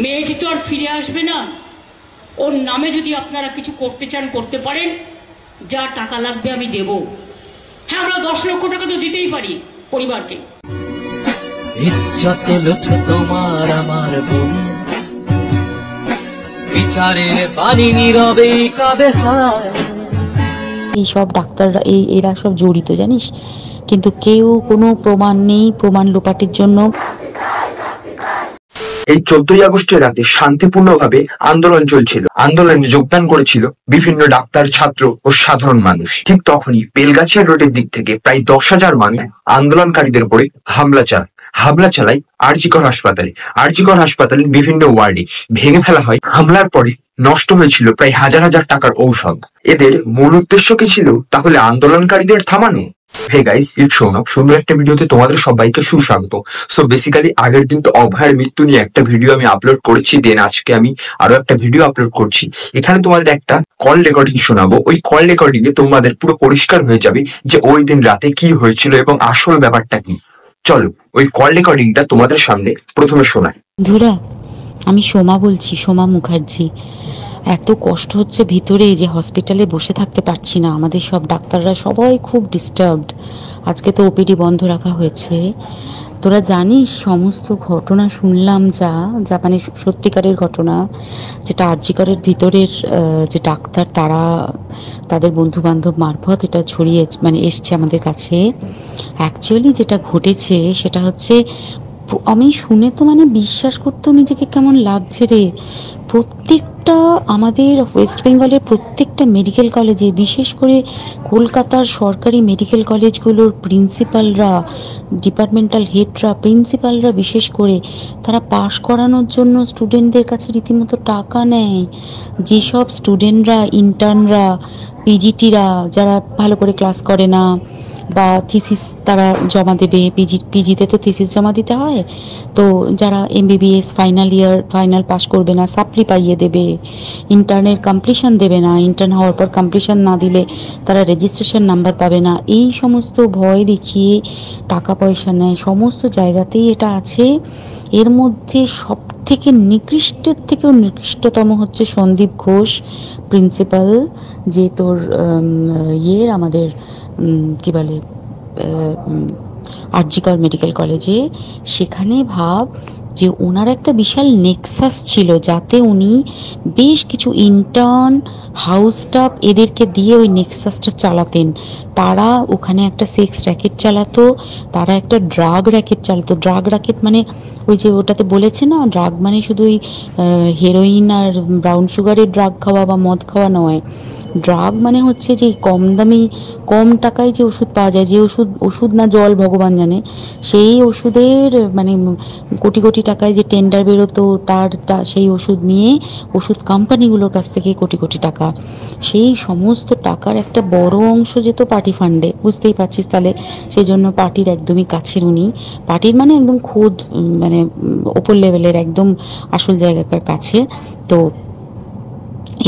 মেয়েটি তো আর ফিরে আসবে না। ওর নামে যদি আপনারা কিছু করতে চান করতে পারেন, যা টাকা লাগবে আমি দেব। হ্যাঁ, আমরা 10 লক্ষ টাকা তো দিতেই পারি পরিবারকে। ইজ্জত লুঠে তোমার আমার বোন, বিচারের পানি নীরবে কাঁদে হায়। এই সব ডাক্তাররা এরা সব জড়িত জানিস, কিন্তু কেউ কোনো প্রমাণ নেই, প্রমাণ লোপাটের জন্য। এই 14ই আগস্টের রাতে শান্তিপূর্ণভাবে আন্দোলন চলছিল। আন্দোলনে যোগদান করেছিল বিভিন্ন ডাক্তার, ছাত্র ও সাধারণ মানুষ। ঠিক তখনই বেলগাছিয়া রোডের দিক থেকে প্রায় 10,000 মানুষ আন্দোলনকারীদের উপরে হামলা চালায় আরজিকর হাসপাতালে। আরজিকর হাসপাতালের বিভিন্ন ওয়ার্ডে ভেঙে ফেলা হয়। হামলার পরে নষ্ট হয়েছিল প্রায় হাজার হাজার টাকার ঔষধ। এদের মূল উদ্দেশ্য কি ছিল তাহলে? আন্দোলনকারীদের থামানো। Hey guys, it's Sounak. সুন্দর একটা ভিডিওতে তোমাদের সবাইকে সুস্বাগত। সো বেসিক্যালি আগের দিন তো অভয়ের মৃত্যু নিয়ে একটা ভিডিও আমি আপলোড করেছি, দেন আজকে আমি আরো একটা ভিডিও আপলোড করছি। এখানে তোমাদের একটা কল রেকর্ডিং শোনাবো। ওই কল রেকর্ডিং এ তোমাদের পুরো পরিষ্কার হয়ে যাবে যে ওই দিন রাতে কি হয়েছিল এবং আসল ব্যাপারটা কি। চলো ওই কল রেকর্ডিংটা তোমাদের সামনে প্রথমে শোনাই। ধুরা, আমি সোমা বলছি, সোমা মুখার্জি। এত কষ্ট হচ্ছে ভিতরে যে হসপিটালে বসে থাকতে পারছি না। আমাদের সব ডাক্তাররা সবাই খুব ডিস্টার্বড। আজকে তো ওপিডি বন্ধ রাখা হয়েছে। তোরা জানিস সমস্ত ঘটনা শুনলাম, যা মানে সত্যিকারের ঘটনা, যেটা আরজিকরের ভিতরের যে ডাক্তার তাদের বন্ধু বান্ধব মারফত এটা ছড়িয়ে মানে এসছে আমাদের কাছে। অ্যাকচুয়ালি যেটা ঘটেছে সেটা হচ্ছে, আমি শুনে তো মানে বিশ্বাস করতেও নিজেকে কেমন লাগছে রে। প্রত্যেকটা আমাদের ওয়েস্ট বেঙ্গলের প্রত্যেকটা মেডিকেল কলেজে, বিশেষ করে কলকাতার সরকারি মেডিকেল কলেজগুলোর প্রিন্সিপালরা, ডিপার্টমেন্টাল হেডরা, প্রিন্সিপালরা বিশেষ করে, তারা পাশ করানোর জন্য স্টুডেন্টদের কাছে রীতিমতো টাকা নেয়। যেসব স্টুডেন্টরা, ইন্টার্নরা, পিজিটিরা যারা ভালো করে ক্লাস করে না বা থিসিস তারা জমা দেবে, পিজিতে তো থিসিস জমা দিতে হয়, তো যারা এমবিবিএস ফাইনাল পাস করবে না, সাপ্লি পাইয়ে দেবে, ইন্টার্নের কমপ্লিশন দেবে না, ইন্টার্ন হওয়ার পর কমপ্লিশন না দিলে তারা রেজিস্ট্রেশন নাম্বার পাবে না, এই সমস্ত ভয় দেখিয়ে টাকা পয়সা নেয়। সমস্ত জায়গাতেই এটা আছে। এর মধ্যে সব থেকে নিকৃষ্টের থেকেও নিকৃষ্টতম হচ্ছে সন্দীপ ঘোষ, প্রিন্সিপাল, যে তোর আমাদের কি বলে আরজিকর মেডিকেল কলেজে। সেখানে ভাব যে ওনার একটা বিশাল নেক্সাস ছিল, যাতে উনি বেশ কিছু ইন্টার্ন, হাউস স্টাফ এদেরকে দিয়ে ওই নেক্সাসটা চালাতেন। তারা ওখানে একটা সেক্স র্যাকেট চালাতো, তারা একটা ড্রাগ র্যাকেট চালাতো। ড্রাগ র্যাকেট মানে ওই যে ওটাতে বলেছে না, ড্রাগ মানে শুধু ওই হেরোইন আর ব্রাউন সুগারের ড্রাগ খাওয়া বা মদ খাওয়া নয়। ড্রাগ মানে হচ্ছে যে কম দামি, কম টাকায় যে ওষুধ পাওয়া যায়, যে ওষুধ না জল ভগবান জানে, সেই ওষুধের মানে কোটি কোটি টাকায় যে টেন্ডার বেরোতো, সেই ওষুধ নিয়ে ওষুধ কোম্পানিগুলোর কাছ থেকে কোটি কোটি টাকা, সেই সমস্ত টাকার একটা বড় অংশ যেত পার্টি ফান্ডে। বুঝতেই পারছিস তাহলে। সেই জন্য পার্টির একদমই কাছের উনি, পার্টির মানে একদম খোদ মানে ওপর লেভেলের, একদম আসল জায়গাকার কাছে। তো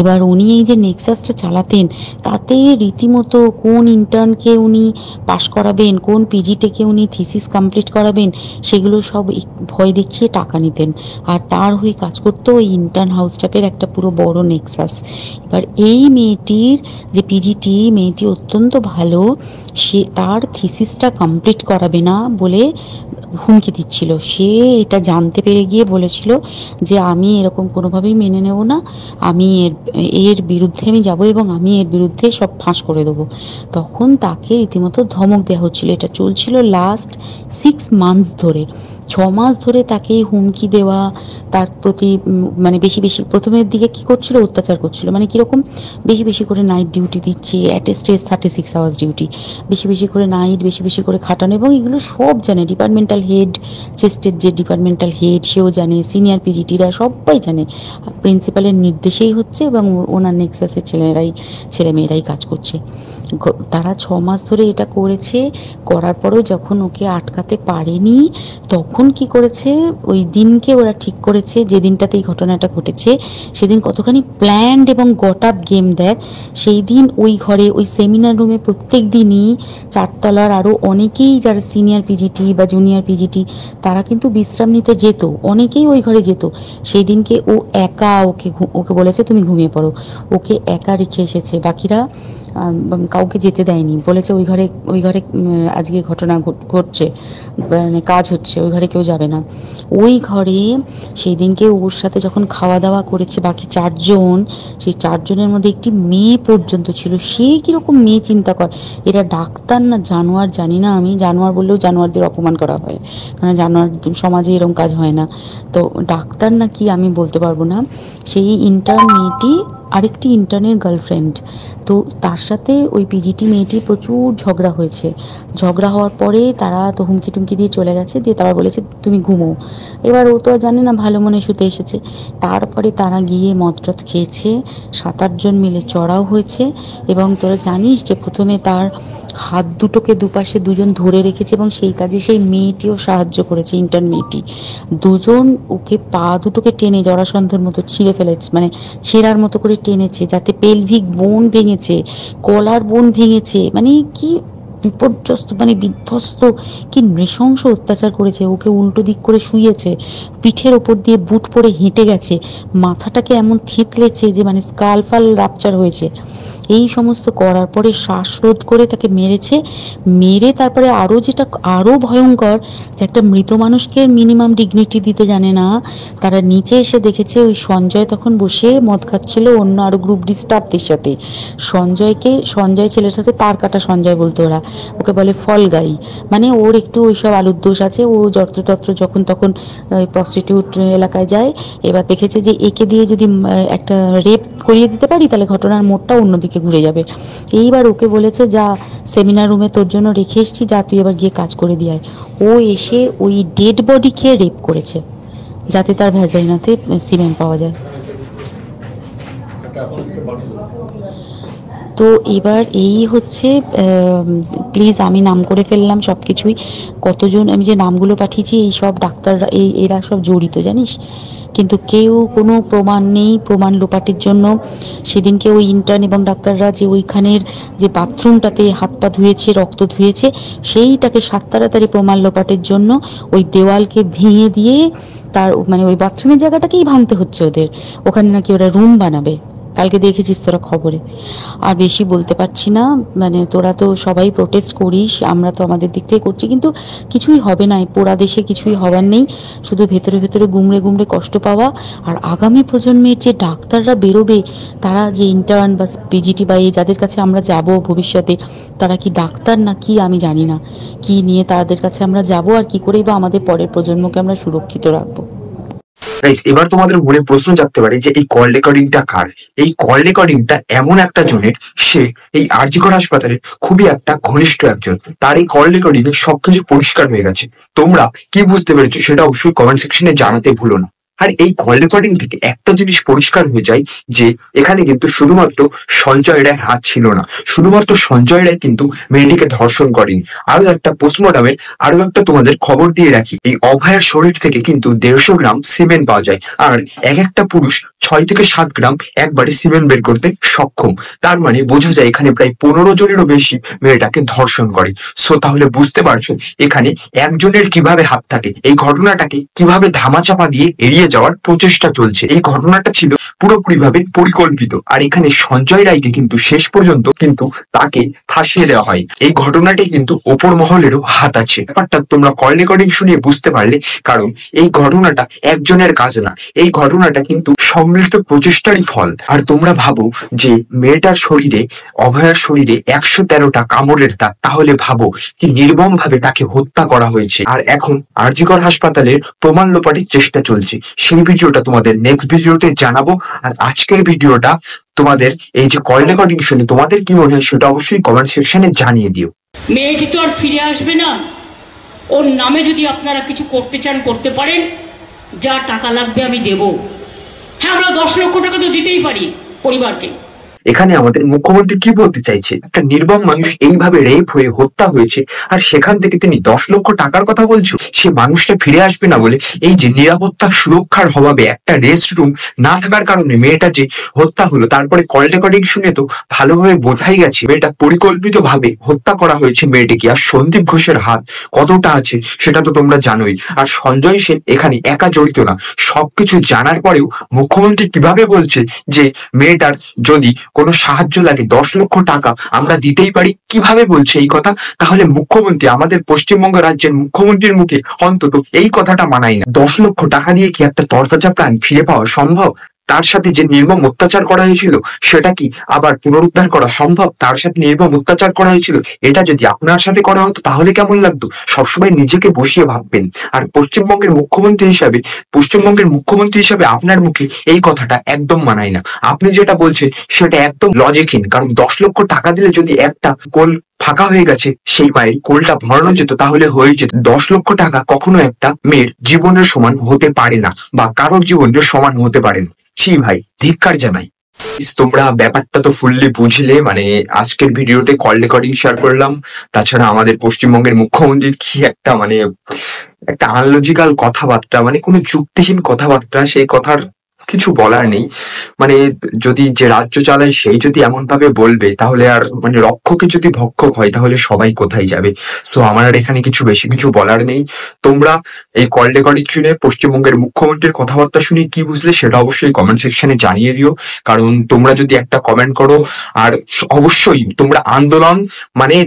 এবার উনি এই যে নেক্সাসটা চালাতেন, তাতে রীতিমতো কোন ইন্টার্নকে উনি পাশ করাবেন, কোন পিজিটেকে উনি থিসিস কমপ্লিট করাবেন, সেগুলো সব ভয় দেখিয়ে টাকা নিতেন। আর তার হয়ে কাজ করতো ওই ইন্টার্ন হাউস স্টাফের একটা পুরো বড় নেক্সাস। এবার এই মেয়েটির যে পিজিটি, মেয়েটি অত্যন্ত ভালো, সে তার থিসিসটা কমপ্লিট করাবে না বলে হুমকি দিচ্ছিল। সে এটা জানতে পেরে গিয়ে বলেছিল যে আমি এরকম কোনোভাবেই মেনে নেব না, আমি এর বিরুদ্ধে আমি যাব এবং আমি এর বিরুদ্ধে সব ফাঁস করে দেবো। তখন তাকে রীতিমতো ধমক দেওয়া হচ্ছিল। এটা চলছিল লাস্ট 6 মান্থস ধরে। 6 মাস ধরে তাকে হুমকি দেওয়া, তার প্রতি মানে বেশি বেশি, প্রথমের দিকে কি করছিল, অত্যাচার করছিল। মানে কিরকম, বেশি বেশি করে নাইট ডিউটি দিচ্ছে, অ্যাটেস্টেজ 36 আওয়ার্স ডিউটি, বেশি বেশি করে নাইট, বেশি বেশি করে খাটানো। এবং এগুলো সব জানে ডিপার্টমেন্টাল হেড, চেস্টের যে ডিপার্টমেন্টাল হেড সেও জানে, সিনিয়র পিজিটিরা সবাই জানে। প্রিন্সিপালের নির্দেশেই হচ্ছে এবং ওনার নেক্সাসের ছেলেমেয়েরাই কাজ করছে। তারা 6 মাস ধরে এটা করেছে, করার পরেও যখন ওকে আটকাতে পারেনি তখন কি করেছে, ওই দিনকে ওরা ঠিক করেছে যে দিনটাতে এই ঘটনাটা ঘটেছে সেদিন কতখানি প্ল্যান্ড এবং গট আপ গেম দেয়। সেই দিন ওই ঘরে ওই সেমিনার রুমে প্রত্যেক দিনই 4 তলার আরও অনেকেই যারা সিনিয়র পিজিটি বা জুনিয়র পিজিটি তারা কিন্তু বিশ্রাম নিতে যেত, অনেকেই ওই ঘরে যেত। সেই দিনকে ও একা ওকে বলেছে তুমি ঘুমিয়ে পড়ো, ওকে একা রেখে এসেছে, বাকিরা কাউকে যেতে দেয়নি, বলেছে ওই ঘরে আজকে ঘটনা ঘটছে, মানে কাজ হচ্ছে, ওই ঘরে কেউ যাবে না। ওই ঘরে সেই দিনকে ওর সাথে যখন খাওয়া দাওয়া করেছে বাকি 4 জন, সেই 4 জনের মধ্যে একটি মেয়ে পর্যন্ত ছিল। সে কিরকম মেয়ে চিন্তা কর, এরা ডাক্তার না জানোয়ার জানি না, আমি জানোয়ার বললেও জানোয়ারদের অপমান করা হয়, কারণ জানোয়ার সমাজে এরকম কাজ হয় না, তো ডাক্তার না কি আমি বলতে পারবো না। সেই ইন্টার্ন মেয়েটি আরেকটি ইন্টার্নের গার্লফ্রেন্ড, তো তার সাথে ওই পিজিটি মেয়েটি প্রচুর ঝগড়া হয়েছে। ঝগড়া হওয়ার পরে তারা তো হুমকি টুমকি দিয়ে চলে গেছে, দিয়ে তারা বলেছে তুমি ঘুমো। এবার ও তো আর জানে না, ভালো মনে শুতে এসেছে। তারপরে তারা গিয়ে মদরত খেয়েছে, 7-8 জন মিলে চড়াও হয়েছে, এবং তোরা জানিস যে প্রথমে তার হাত দুটোকে দুপাশে 2 জন ধরে রেখেছে এবং সেই কাজে সেই মেয়েটিও সাহায্য করেছে, ইন্টার্ন মেয়েটি। 2 জন ওকে পা দুটোকে টেনে জরাসন্ধের মতো ছিঁড়ে ফেলেছে, মানে ছেঁড়ার মতো করে টেনেছে, যাতে পেলভিক বোন ভেঙেছে, কলার বোন ভেঙেছে, মানে কি বিপর্যস্ত, মানে বিধ্বস্ত, কি নৃশংস অত্যাচার করেছে। ওকে উল্টো দিক করে শুইয়েছে, পিঠের ওপর দিয়ে বুট পরে হেঁটে গেছে, মাথাটাকে এমন থেতলেছে যে মানে স্কাল ফাল রাপচার হয়েছে। এই সমস্ত করার পরে শ্বাসরোধ করে তাকে মেরেছে। মেরে তারপরে আরো যেটা আরো ভয়ঙ্কর, যে একটা মৃত মানুষকে মিনিমাম ডিগনিটি দিতে জানে না, তারা নিচে এসে দেখেছে ওই সঞ্জয় তখন বসে মদ খাচ্ছিল অন্য আরো গ্রুপ ডি স্টাফদের সাথে। সঞ্জয় ছেলেটা হচ্ছে তার কাটা সঞ্জয় বলতো ওরা, ওকে বলে ফল গাই, মানে ওর একটু ওইসব আলুর দোষ আছে, ও যত্রতত্র যখন তখন প্রস্টিটিউট এলাকায় যায়। এবার দেখেছে যে একে দিয়ে যদি একটা রেপ করিয়ে দিতে পারি তাহলে ঘটনার মোড়টা অন্যদিকে ঘুরে যাবে। এইবার ওকে বলেছে যা, সেমিনার রুমে তোর জন্য রেখে এসেছি, যা তুই এবার গিয়ে কাজ করে দিয়ে আয়। ও এসে ওই ডেড বডি খেয়ে রেপ করেছে যাতে তার ভ্যাজাইনাতে সিমেন্ট পাওয়া যায়। তো এবার এই হচ্ছে, প্লিজ আমি নাম করে ফেললাম সবকিছুই, কতজন আমি যে নামগুলো পাঠিয়েছি এই সব ডাক্তাররা, এরা সব জড়িত জানিস, কিন্তু কেউ কোনো প্রমাণ নেই। প্রমাণ লোপাটের জন্য সেদিনকে ওই ইন্টার্ন এবং ডাক্তাররা যে ওইখানের যে বাথরুমটাতে হাত পা ধুয়েছে, রক্ত ধুয়েছে, সেইটাকে তাড়াতাড়ি প্রমাণ লোপাটের জন্য ওই দেওয়ালকে ভেঙে দিয়ে তার মানে ওই বাথরুমের জায়গাটাকেই ভাঙতে হচ্ছে ওদের, ওখানে নাকি ওরা রুম বানাবে। কালকে দেখেছিস তোরা খবরে। আর বেশি বলতে পারছি না, মানে তোরা তো সবাই প্রোটেস্ট করিস, আমরা তো আমাদের দিক থেকে করছি, কিন্তু কিছুই হবে না, পোড়া দেশে কিছুই হবার নেই, শুধু ভেতরে ভেতরে গুমড়ে গুমড়ে কষ্ট পাওয়া। আর আগামী প্রজন্মের যে ডাক্তাররা বেরোবে, তারা যে ইন্টার্ন বা পিজিটি বা এই যাদের কাছে আমরা যাব ভবিষ্যতে, তারা কি ডাক্তার না কি আমি জানি না, কি নিয়ে তাদের কাছে আমরা যাব আর কি করেই বা আমাদের পরের প্রজন্মকে আমরা সুরক্ষিত রাখবো। গাইস, এবার তোমাদের মনে প্রশ্ন জাগতে পারে যে এই কল রেকর্ডিংটা কার। এই কল রেকর্ডিংটা এমন একটা জনের, সে এই আরজি কর হাসপাতালের খুবই একটা ঘনিষ্ঠ একজন। তার এই কল রেকর্ডিং এ সবকিছু পরিষ্কার হয়ে গেছে। তোমরা কি বুঝতে পেরেছো সেটা অবশ্যই কমেন্ট সেকশনে জানাতে ভুলো না। আর এই কল রেকর্ডিং থেকে একটা জিনিস পরিষ্কার হয়ে যায় যে এখানে কিন্তু শুধুমাত্র সঞ্জয় রায়ের হাত ছিল না, শুধুমাত্র সঞ্জয় রায় কিন্তু মেয়েটিকে ধর্ষণ করেনি। আরো একটা পোস্টমর্টমের আরো একটা তোমাদের খবর দিয়ে রাখি, এই অভয়ার শরীর থেকে কিন্তু 150 গ্রাম সিমেন্ট পাওয়া যায়, আর এক একটা পুরুষ 6 থেকে 7 গ্রাম একবারে সিমেন্ট বের করতে সক্ষম। তার মানে বোঝা যায় এখানে প্রায় 15 জনেরও বেশি মেয়েটাকে ধর্ষণ করে। সো তাহলে বুঝতে পারছো এখানে একজনের কিভাবে হাত থাকে, এই ঘটনাটাকে কিভাবে ধামাচাপা দিয়ে এড়িয়ে যাওয়ার প্রচেষ্টা চলছে। এই ঘটনাটা ছিল পুরোপুরি ভাবে পরিকল্পিত, আর এখানে সঞ্জয় রায়কে কিন্তু শেষ পর্যন্ত কিন্তু তাকে ফাঁসিয়ে দেওয়া হয়। এই ঘটনাটি কিন্তু ওপর মহলেরও হাত আছে। ব্যাপারটা তোমরা কল রেকর্ডিং শুনিয়ে বুঝতে পারলে, কারণ এই ঘটনাটা একজনের কাজ না, এই ঘটনাটা কিন্তু সম্মিলিত প্রচেষ্টারই ফল। আর তোমরা ভাবো যে মেয়েটার শরীরে, অভয়ার শরীরে 113টা কামড়ের দাগ, তাহলে ভাবো কি নির্মম ভাবে তাকে হত্যা করা হয়েছে। আর এখন আরজি কর হাসপাতালের প্রমাণ লোপাটের চেষ্টা চলছে, সেই ভিডিওটা তোমাদের নেক্সট ভিডিওতে জানাবো। আর আজকের ভিডিওটা তোমাদের এই যে কল রেকর্ডিং শুনে তোমাদের কি মনে হয় সেটা অবশ্যই কমেন্ট সেকশনে জানিয়ে দিও। মেয়েটি তো আর ফিরে আসবে না, ওর নামে যদি আপনারা কিছু করতে চান করতে পারেন, যা টাকা লাগবে আমি দেব। হ্যাঁ, আমরা 10 লক্ষ টাকা তো দিতেই পারি পরিবারকে, এখানে আমাদের মুখ্যমন্ত্রী কি বলতে চাইছে? একটা নির্মম মানুষ এইভাবে রেপ হয়ে হত্যা হয়েছে, আর সেখান থেকে তিনি 10 লক্ষ টাকার কথা বলছো। সে মানুষটা ফিরে আসবে না বলে এই যে নিরাপত্তা সুরক্ষার অভাবে একটা রেস্ট রুম না থাকার কারণে মেয়েটা যে হত্যা হলো, তারপরে কল রেকর্ডিং শুনে তো ভালোভাবে বোঝাই গেছে মেয়েটা পরিকল্পিত ভাবে হত্যা করা হয়েছে মেয়েটিকে। আর সন্দীপ ঘোষের হাত কতটা আছে সেটা তো তোমরা জানোই। আর সঞ্জয় সেন এখানে একা জড়িত না। সবকিছু জানার পরেও মুখ্যমন্ত্রী কিভাবে বলছে যে মেয়েটার যদি কোনো সাহায্য লাগে 10 লক্ষ টাকা আমরা দিতেই পারি? কিভাবে বলছে এই কথা? তাহলে মুখ্যমন্ত্রী, আমাদের পশ্চিমবঙ্গ রাজ্যের মুখ্যমন্ত্রীর মুখে অন্তত এই কথাটা মানায় না। 10 লক্ষ টাকা দিয়ে কি একটা তরতাজা প্রাণ ফিরে পাওয়া সম্ভব? তার সাথে যে নির্মম অত্যাচার করা হয়েছিল সেটা কি আবার পুনরুদ্ধার করা সম্ভব? তার সাথে নির্মম অত্যাচার করা হয়েছিল, এটা যদি আপনার সাথে করা হতো তাহলে কেমন লাগতো? সবসময় নিজেকে বসিয়ে ভাববেন। আর পশ্চিমবঙ্গের মুখ্যমন্ত্রী হিসাবে আপনার মুখে এই কথাটা একদম মানায় না। আপনি যেটা বলছেন সেটা একদম লজিকহীন। কারণ 10 লক্ষ টাকা দিলে যদি একটা কোল ফাঁকা হয়ে গেছে সেই মায়ের কোলটা ভরানো যেত তাহলে হয়ে যেত। 10 লক্ষ টাকা কখনো একটা মেয়ের জীবনের সমান হতে পারে না, বা কারোর জীবনের সমান হতে পারে না। ছি ভাই, ধিক্কার জানাই। তোমরা ব্যাপারটা তো ফুললি বুঝলে। মানে আজকের ভিডিওতে কল রেকর্ডিং শেয়ার করলাম। তাছাড়া আমাদের পশ্চিমবঙ্গের মুখ্যমন্ত্রীর কি একটা একটা আনলজিক্যাল কথাবার্তা, মানে কোনো যুক্তিহীন কথাবার্তা, সেই কথার কিছু বলার নেই। মানে যদি যে রাজ্য চালায় সেই যদি এমন ভাবে বলবে, তাহলে আর মানে রক্ষকে যদি ভক্ষক হয় তাহলে সবাই কোথায় যাবে? সো আমার আর এখানে বেশি কিছু বলার নেই। তোমরা এই কল রেকর্ডিং শুনে পশ্চিমবঙ্গের মুখ্যমন্ত্রীর কথাবার্তা শুনে কি বুঝলে সেটা অবশ্যই কমেন্ট সেকশনে জানিয়ে দিও। কারণ তোমরা যদি একটা কমেন্ট করো, আর অবশ্যই তোমরা আন্দোলন মানে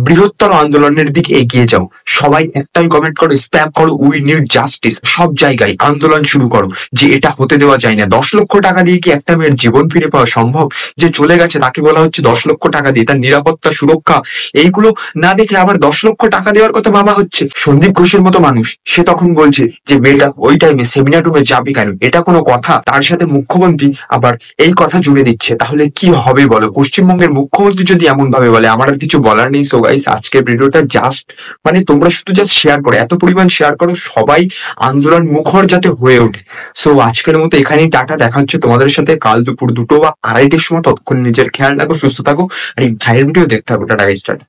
বৃহত্তর আন্দোলনের দিকে এগিয়ে যাও। সবাই একটাই কমেন্ট করো, স্প্যাম করো, উই নিড জাস্টিস। সব জায়গায় আন্দোলন শুরু করো যে এটা হতে দেওয়া যায় না। 10 লক্ষ টাকা দিয়ে কি একটা মেয়ের জীবন ফিরে পাওয়া সম্ভব? যে চলে গেছে তাকে বলা হচ্ছে 10 লক্ষ টাকা দিয়ে, তার নিরাপত্তা সুরক্ষা এইগুলো না দেখে আবার 10 লক্ষ টাকা দেওয়ার কথা ভাবা হচ্ছে। সন্দীপ ঘোষের মতো মানুষ সে তখন বলছে যে মেয়েটা ওই টাইমে সেমিনার রুমে যাবে কেন? এটা কোনো কথা? তার সাথে মুখ্যমন্ত্রী আবার এই কথা জুড়ে দিচ্ছে, তাহলে কি হবে বলো? পশ্চিমবঙ্গের মুখ্যমন্ত্রী যদি এমন ভাবে বলে, আমার আর কিছু বলার নেই। সো গাইস, আজকের ভিডিওটা জাস্ট মানে তোমরা শুধু জাস্ট শেয়ার করো, এত পরিমাণ শেয়ার করো সবাই আন্দোলন মুখর যাতে হয়ে ওঠে। সো আজকের মতো এখানেই টাটা। দেখা হচ্ছে তোমাদের সাথে কাল দুপুর 2টো বা 2:30টার সময়। ততক্ষণ নিজের খেয়াল রাখো, সুস্থ থাকো, আর এই ভাইয়ের ভিডিও দেখতে থাকো। Tata guys, tata.